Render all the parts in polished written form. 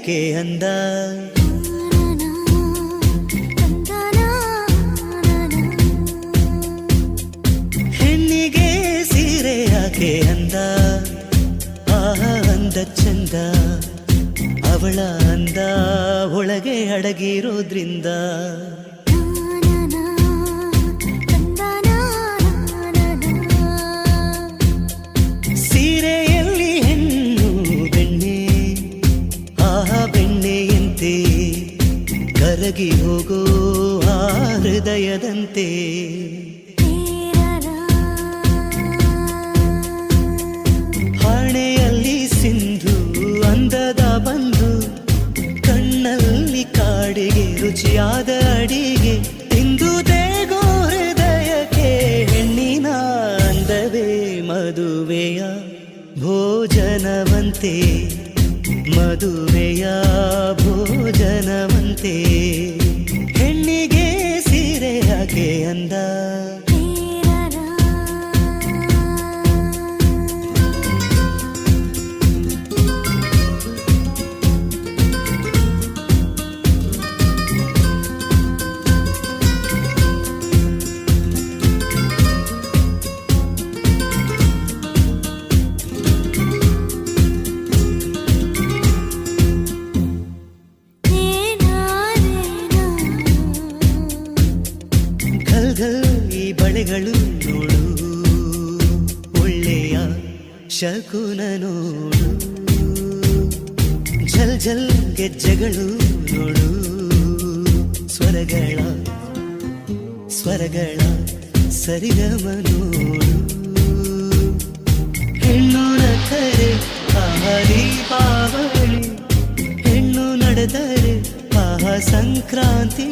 ಯಾಕೆ ಅಂದ ಹೆಣ್ಣಿಗೆ ಸೀರೆ ಯಾಕೆ ಅಂದ ಅಂದ ಚಂದ ಅವಳ ಅಂದ ಒಳಗೆ ಅಡಗಿರೋದ್ರಿಂದ ಸೀರೆಯಲ್ಲಿ ಹೆಣ್ಣು ಬೆಣ್ಣೆ ಬೆಣ್ಣೆಯಂತೆ ಕರಗಿ ಹೋಗೋ ಆ ಹೃದಯದಂತೆ ಹಣೆಯಲ್ಲಿ ಸಿಂಧು ಅಂದದ ಬಂದು ಕಣ್ಣಲ್ಲಿ ಕಾಡಿಗೆ ರುಚಿಯಾದ ಅಡಿಗೆ ತಿಂದು ದೇಗೋ ಹೃದಯಕ್ಕೆ ಹೆಣ್ಣಿನ ಅಂದವೇ ಮದುವೆಯ ಭೋಜನವಂತೆ ಮದುವೆಯ ಭೋಜನವಂತೆ ಹೆಣ್ಣಿಗೆ ಸೀರೆ ಯಾಕೆ ಅಂದ ಈ ಬಳೆಗಳು ನೋಡು ಒಳ್ಳೆಯ ಶಕುನ ನೋಡು ಝಲ್ ಝಲ್ ಗೆಜ್ಜೆಗಳು ನೋಡು ಸ್ವರಗಳ ಸರಿಗಮ ನೋಡು ಹೆಣ್ಣು ನಕ್ಕರೆ ದೀಪಾವಳಿ ಹೆಣ್ಣು ನಡೆದರೆ ಸಂಕ್ರಾಂತಿ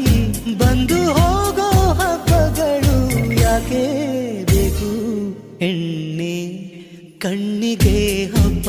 ಬಂದು ಹೋಗೋ ಹಬ್ಬಗಳು ಯಾಕೆ ಬೇಕು ಹೆಣ್ಣೆ ಕಣ್ಣಿಗೆ ಹಬ್ಬ